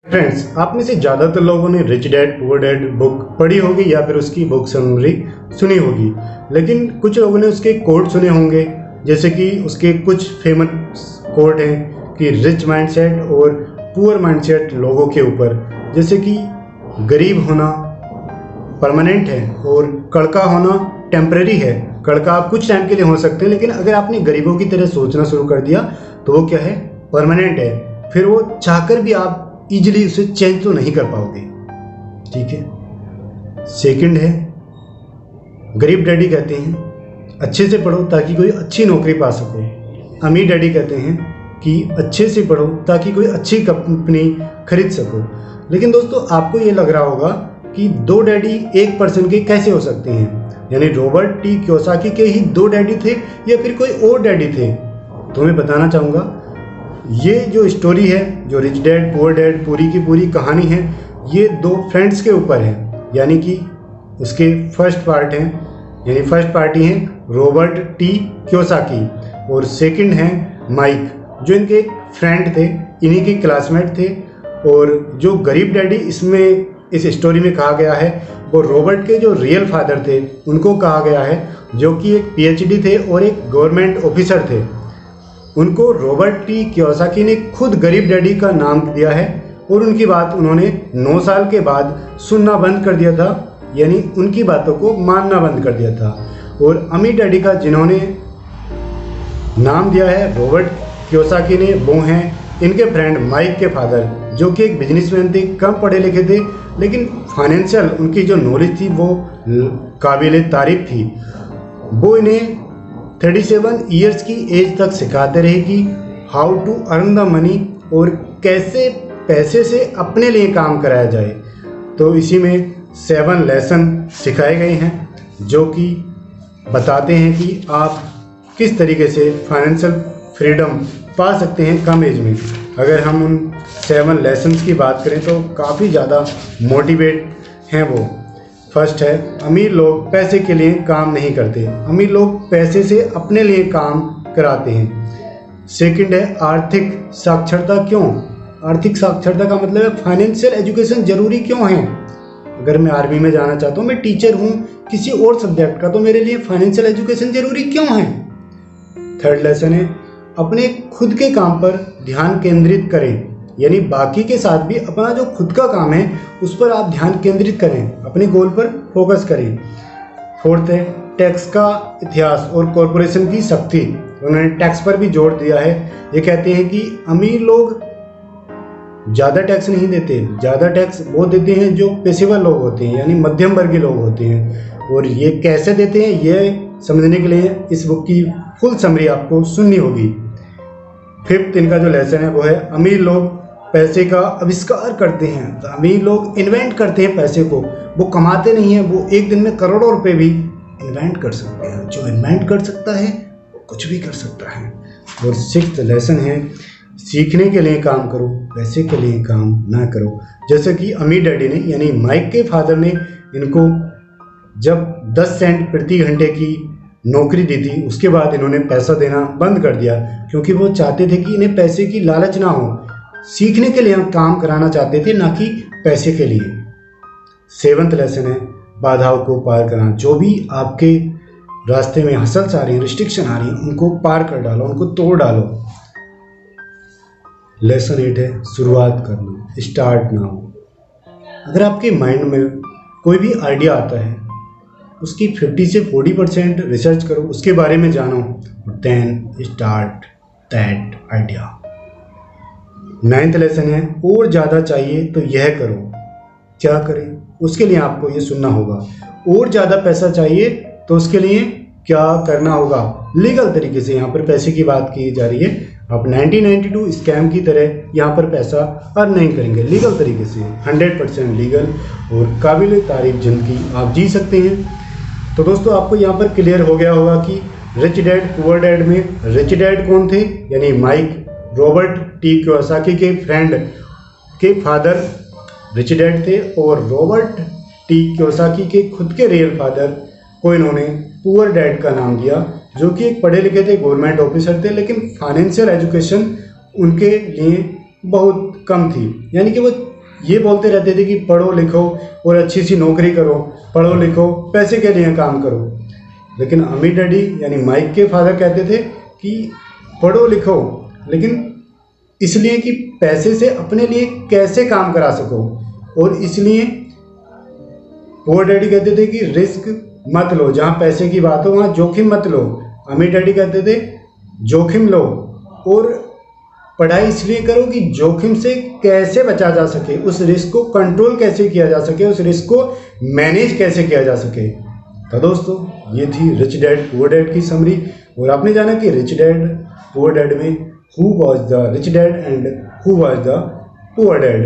Friends, आप में से ज़्यादातर लोगों ने rich dad poor dad book पढ़ी होगी या फिर उसकी बुक समरी सुनी होगी। लेकिन कुछ लोगों ने उसके कोट सुने होंगे, जैसे कि उसके कुछ फेमस कोट हैं कि रिच माइंडसेट और पुअर माइंडसेट लोगों के ऊपर, जैसे कि गरीब होना परमानेंट है और कड़का होना टेम्परेरी है। कड़का आप कुछ टाइम के लिए हो सकते हैं, लेकिन अगर आपने गरीबों की तरह सोचना शुरू कर दिया तो वो क्या है, परमानेंट है। फिर वो चाहकर भी आप इजीली उसे चेंज तो नहीं कर पाओगे। ठीक है। सेकंड है, गरीब डैडी कहते हैं अच्छे से पढ़ो ताकि कोई अच्छी नौकरी पा सको। अमीर डैडी कहते हैं कि अच्छे से पढ़ो ताकि कोई अच्छी कंपनी खरीद सको। लेकिन दोस्तों, आपको ये लग रहा होगा कि दो डैडी एक पर्सन के कैसे हो सकते हैं, यानी रॉबर्ट टी कियोसाकी के ही दो डैडी थे या फिर कोई और डैडी थे। तो मैं बताना चाहूँगा, ये जो स्टोरी है, जो रिच डैड पुअर डैड पूरी की पूरी कहानी है, ये दो फ्रेंड्स के ऊपर है। यानी कि उसके फर्स्ट पार्ट हैं, यानी फर्स्ट पार्टी हैं रॉबर्ट टी कियोसाकी और सेकंड हैं माइक, जो इनके एक फ्रेंड थे, इन्हीं के क्लासमेट थे। और जो गरीब डैडी इसमें इस स्टोरी में कहा गया है, वो रॉबर्ट के जो रियल फादर थे उनको कहा गया है, जो कि एक पीएचडी थे और एक गवर्नमेंट ऑफिसर थे। उनको रॉबर्ट टी कियोसाकी ने खुद गरीब डैडी का नाम दिया है और उनकी बात उन्होंने 9 साल के बाद सुनना बंद कर दिया था, यानी उनकी बातों को मानना बंद कर दिया था। और अमीर डैडी का जिन्होंने नाम दिया है रॉबर्ट कियोसाकी ने, वो हैं इनके फ्रेंड माइक के फादर, जो कि एक बिजनेसमैन थे, कम पढ़े लिखे थे, लेकिन फाइनेंशियल उनकी जो नॉलेज थी वो काबिल तारीफ थी। वो इन्हें 37 ईयर्स की एज तक सिखाते रहे कि how to earn the money, और कैसे पैसे से अपने लिए काम कराया जाए। तो इसी में 7 लेसन सिखाए गए हैं, जो कि बताते हैं कि आप किस तरीके से फाइनेंशियल फ्रीडम पा सकते हैं कम एज में। अगर हम उन 7 लेसन्स की बात करें तो काफ़ी ज़्यादा मोटिवेट हैं वो। फर्स्ट है, अमीर लोग पैसे के लिए काम नहीं करते, अमीर लोग पैसे से अपने लिए काम कराते हैं। सेकंड है, आर्थिक साक्षरता क्यों। आर्थिक साक्षरता का मतलब है फाइनेंशियल एजुकेशन जरूरी क्यों है। अगर मैं आर्मी में जाना चाहता हूँ, मैं टीचर हूँ किसी और सब्जेक्ट का, तो मेरे लिए फाइनेंशियल एजुकेशन जरूरी क्यों है। थर्ड लेसन है, अपने खुद के काम पर ध्यान केंद्रित करें, यानी बाकी के साथ भी अपना जो खुद का काम है उस पर आप ध्यान केंद्रित करें, अपने गोल पर फोकस करें। फोर्थ है, टैक्स का इतिहास और कॉरपोरेशन की शक्ति। उन्होंने टैक्स पर भी जोर दिया है। ये कहते हैं कि अमीर लोग ज़्यादा टैक्स नहीं देते, ज़्यादा टैक्स वो देते हैं जो पेशेवर लोग होते हैं, यानी मध्यम वर्गीय लोग होते हैं। और ये कैसे देते हैं, ये समझने के लिए इस बुक की फुल समरी आपको सुननी होगी। फिफ्थ इनका जो लेसन है वो है, अमीर लोग पैसे का आविष्कार करते हैं। तो अमीर लोग इन्वेंट करते हैं पैसे को, वो कमाते नहीं हैं, वो एक दिन में करोड़ों रुपए भी इन्वेंट कर सकते हैं। जो इन्वेंट कर सकता है वो कुछ भी कर सकता है। और सिक्स्थ लेसन है, सीखने के लिए काम करो, पैसे के लिए काम ना करो। जैसे कि अमीर डैडी ने, यानी माइक के फादर ने इनको जब 10 सेंट प्रति घंटे की नौकरी दी थी, उसके बाद इन्होंने पैसा देना बंद कर दिया, क्योंकि वो चाहते थे कि इन्हें पैसे की लालच ना हो। सीखने के लिए हम काम कराना चाहते थे, ना कि पैसे के लिए। 7th लेसन है, बाधाओं को पार करना। जो भी आपके रास्ते में हसल्स आ रही हैं, रिस्ट्रिक्शन आ रही हैं, उनको पार कर डालो, उनको तोड़ डालो। लेसन 8 है, शुरुआत करना, स्टार्ट नाउ। अगर आपके माइंड में कोई भी आइडिया आता है, उसकी 50 से 40% रिसर्च करो, उसके बारे में जानो, then start that idea. 9th lesson है, और ज़्यादा चाहिए तो यह करो। क्या करें, उसके लिए आपको ये सुनना होगा। और ज़्यादा पैसा चाहिए तो उसके लिए क्या करना होगा, लीगल तरीके से। यहाँ पर पैसे की बात की जा रही है। आप 1992 स्कैम की तरह यहाँ पर पैसा अर्न नहीं करेंगे, लीगल तरीके से 100% लीगल और काबिल तारीफ जिंदगी आप जी सकते हैं। तो दोस्तों, आपको यहाँ पर क्लियर हो गया होगा कि रिच डैड पुअर डैड में रिच डैड कौन थे, यानी माइक रॉबर्ट टी कियोसाकी के फ्रेंड के फादर रिच डैड थे, और रॉबर्ट टी कियोसाकी के खुद के रियल फादर को इन्होंने पुअर डैड का नाम दिया, जो कि एक पढ़े लिखे थे, गवर्नमेंट ऑफिसर थे, लेकिन फाइनेंशियल एजुकेशन उनके लिए बहुत कम थी, यानी कि वो ये बोलते रहते थे कि पढ़ो लिखो और अच्छी सी नौकरी करो, पढ़ो लिखो पैसे के लिए काम करो। लेकिन अमीर डैडी यानी माइक के फादर कहते थे कि पढ़ो लिखो लेकिन इसलिए कि पैसे से अपने लिए कैसे काम करा सको, और इसलिए पुअर डैडी कहते थे कि रिस्क मत लो, जहाँ पैसे की बात हो वहाँ जोखिम मत लो। अमीर डैडी कहते थे जोखिम लो और पढ़ाई इसलिए करो कि जोखिम से कैसे बचा जा सके, उस रिस्क को कंट्रोल कैसे किया जा सके, उस रिस्क को मैनेज कैसे किया जा सके। तो दोस्तों ये थी रिच डैड पुअर डैड की समरी। और आपने जाना कि रिच डैड पुअर डैड में who was the rich dad and who was the poor dad.